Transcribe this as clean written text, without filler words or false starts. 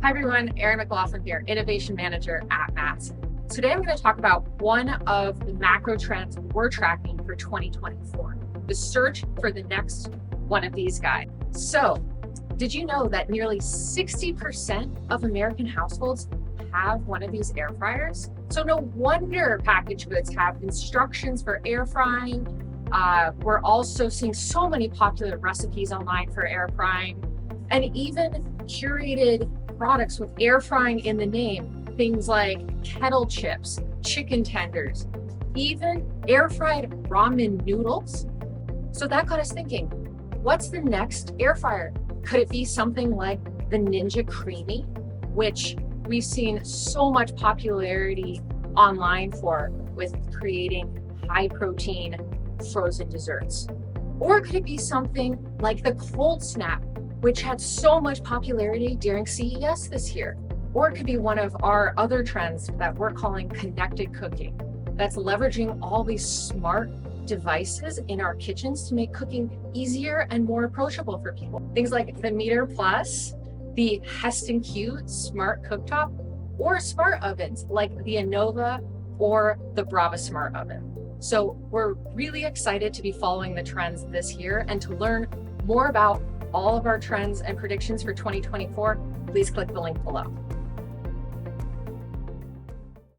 Hi everyone, Erin McGlothlin here, Innovation Manager at Mattson. Today I'm going to talk about one of the macro trends we're tracking for 2024, the search for the next one of these guys. So, did you know that nearly 60% of American households have one of these air fryers? So no wonder packaged goods have instructions for air frying. We're also seeing so many popular recipes online for air frying, and even curated products with air frying in the name. Things like kettle chips, chicken tenders, even air fried ramen noodles. So that got us thinking, what's the next air fryer? Could it be something like the Ninja Creamy, which we've seen so much popularity online for with creating high protein frozen desserts? Or could it be something like the Cold Snap, which had so much popularity during CES this year? Or it could be one of our other trends that we're calling connected cooking, that's leveraging all these smart devices in our kitchens to make cooking easier and more approachable for people. Things like the Meter Plus, the Heston Q smart cooktop, or smart ovens like the Innova or the Brava smart oven. So we're really excited to be following the trends this year, and to learn more about all of our trends and predictions for 2024, please click the link below.